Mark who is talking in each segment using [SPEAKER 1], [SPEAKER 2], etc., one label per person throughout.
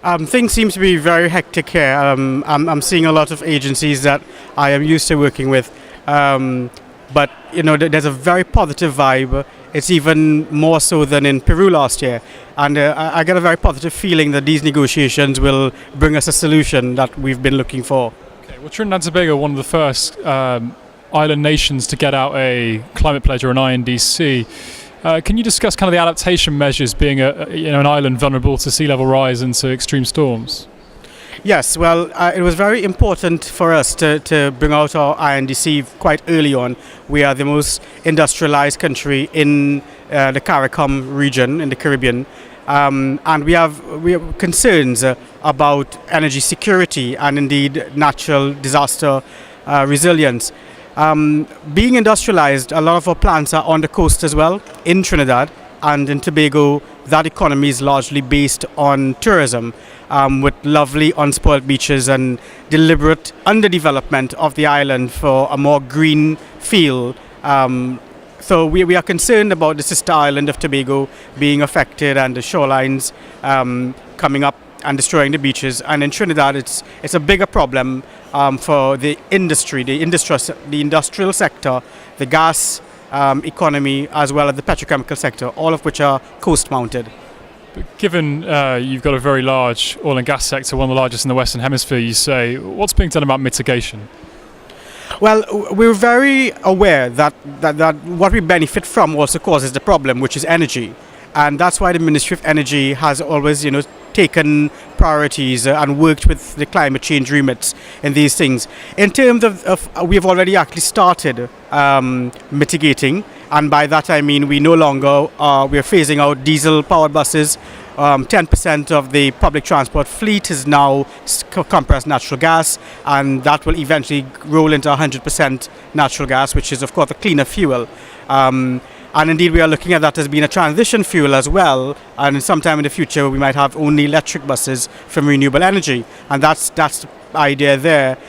[SPEAKER 1] Things seem to be very hectic here. I'm seeing a lot of agencies that I am used to working with, but there's a very positive vibe. It's even more so than in Peru last year, and I get a very positive feeling that these negotiations will bring us a solution that we've been looking for.
[SPEAKER 2] Okay, well, Trinidad and Tobago, one of the first island nations to get out a climate pledge or an INDC. Can you discuss kind of the adaptation measures being an island vulnerable to sea level rise and to extreme storms?
[SPEAKER 1] Yes, well, it was very important for us to bring out our INDC quite early on. We are the most industrialized country in the CARICOM region in the Caribbean, and we have concerns about energy security and indeed natural disaster resilience. Being industrialized, a lot of our plants are on the coast as well, in Trinidad and in Tobago. That economy is largely based on tourism, with lovely unspoiled beaches and deliberate underdevelopment of the island for a more green feel. So we are concerned about the sister island of Tobago being affected and the shorelines coming up and destroying the beaches. And in Trinidad, it's a bigger problem for the industry, the industrial sector, the gas economy, as well as the petrochemical sector, all of which are coast-mounted.
[SPEAKER 2] But given you've got a very large oil and gas sector, one of the largest in the Western Hemisphere, you say, what's being done about mitigation?
[SPEAKER 1] Well, we're very aware that what we benefit from also causes the problem, which is energy. And that's why the Ministry of Energy has always, taken priorities and worked with the climate change remits in these things. In terms of we've already actually started mitigating, and by that I mean we no longer we're phasing out diesel powered buses. 10% of the public transport fleet is now compressed natural gas, and that will eventually roll into 100% natural gas, which is of course a cleaner fuel. And indeed, we are looking at that as being a transition fuel as well. And sometime in the future, we might have only electric buses from renewable energy. And that's the idea there.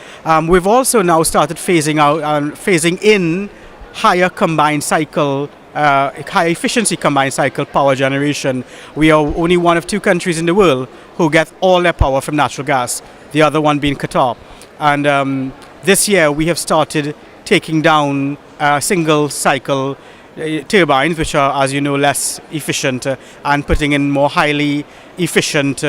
[SPEAKER 1] We've also now started phasing in higher combined cycle, high efficiency combined cycle power generation. We are only one of two countries in the world who get all their power from natural gas, the other one being Qatar. And this year, we have started taking down single cycle turbines, which are, as you know, less efficient, and putting in more highly efficient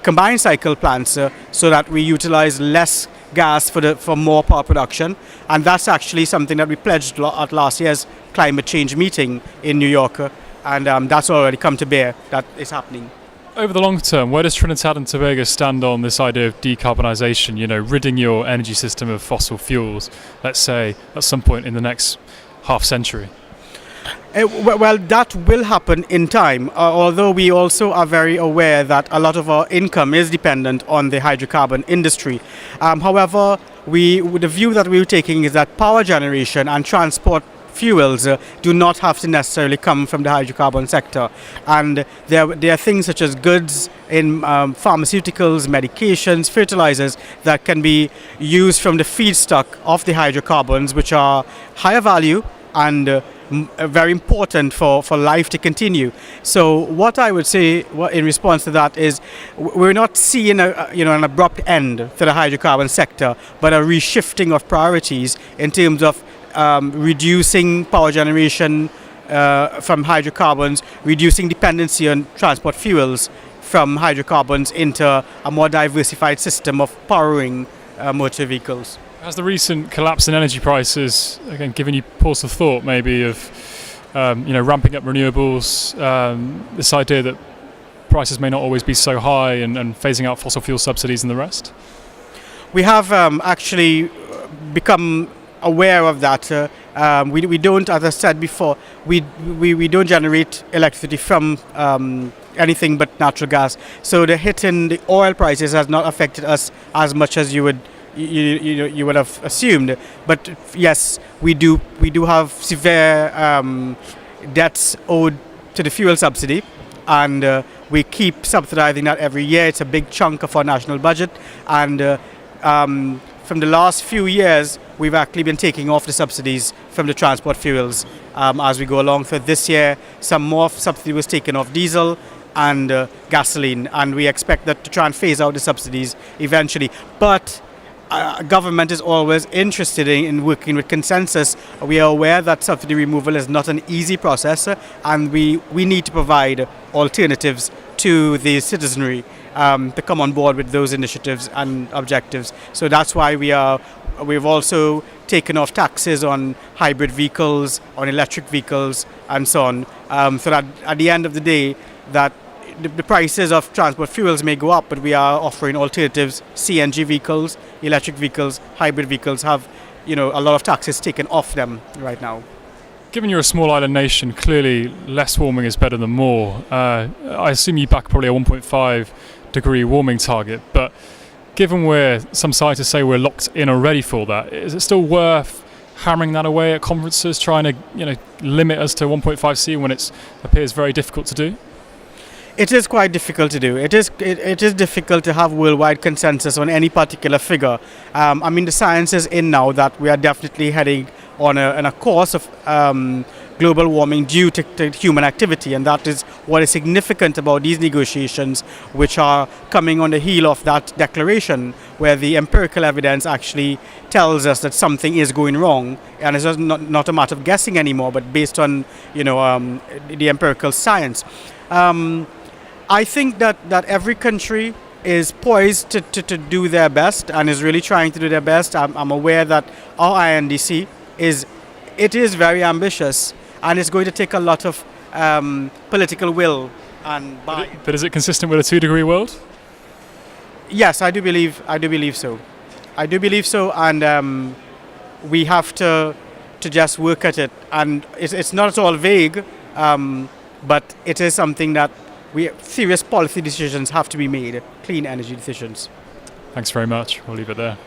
[SPEAKER 1] combined cycle plants, so that we utilize less gas for more power production. And that's actually something that we pledged at last year's climate change meeting in New York, and that's already come to bear. That is happening.
[SPEAKER 2] Over the long term, where does Trinidad and Tobago stand on this idea of decarbonisation, ridding your energy system of fossil fuels, let's say, at some point in the next half century?
[SPEAKER 1] Well, that will happen in time, although we also are very aware that a lot of our income is dependent on the hydrocarbon industry. However, the view that we're taking is that power generation and transport fuels do not have to necessarily come from the hydrocarbon sector. And there are things such as goods in pharmaceuticals, medications, fertilizers that can be used from the feedstock of the hydrocarbons, which are higher value and very important for life to continue. So what I would say in response to that is we're not seeing an abrupt end to the hydrocarbon sector, but a reshifting of priorities in terms of reducing power generation from hydrocarbons, reducing dependency on transport fuels from hydrocarbons into a more diversified system of powering motor vehicles.
[SPEAKER 2] Has the recent collapse in energy prices, again, given you pause for thought maybe of ramping up renewables, this idea that prices may not always be so high, and phasing out fossil fuel subsidies and the rest?
[SPEAKER 1] We have actually become aware of that. We don't, as I said before, we don't generate electricity from anything but natural gas. So the hit in the oil prices has not affected us as much as you would have assumed. But yes, we do have severe debts owed to the fuel subsidy, and we keep subsidizing that every year. It's a big chunk of our national budget, and from the last few years we've actually been taking off the subsidies from the transport fuels as we go along. So this year some more subsidy was taken off diesel, and gasoline, and we expect that to try and phase out the subsidies eventually. But government is always interested in working with consensus. We are aware that subsidy removal is not an easy process, and we need to provide alternatives to the citizenry to come on board with those initiatives and objectives. So that's why we've also taken off taxes on hybrid vehicles, on electric vehicles, and so on, so that at the end of the day, that the prices of transport fuels may go up, but we are offering alternatives. CNG vehicles, electric vehicles, hybrid vehicles have, a lot of taxes taken off them right now.
[SPEAKER 2] Given you're a small island nation, clearly less warming is better than more. I assume you back probably a 1.5 degree warming target, but given some scientists say we're locked in already for that, is it still worth hammering that away at conferences, trying to limit us to 1.5C when it appears very difficult to do?
[SPEAKER 1] It is quite difficult to do. It is difficult to have worldwide consensus on any particular figure. The science is in now that we are definitely heading on a course of global warming due to human activity, and that is what is significant about these negotiations, which are coming on the heel of that declaration, where the empirical evidence actually tells us that something is going wrong, and it's just not a matter of guessing anymore, but based on the empirical science. I think that every country is poised to do their best and is really trying to do their best. I'm aware that our INDC is very ambitious, and it's going to take a lot of political will and buy.
[SPEAKER 2] But is it consistent with a 2-degree world?
[SPEAKER 1] Yes, I do believe so. And we have to just work at it. And it's not at all vague, but it is something that serious policy decisions have to be made, clean energy decisions.
[SPEAKER 2] Thanks very much. We'll leave it there.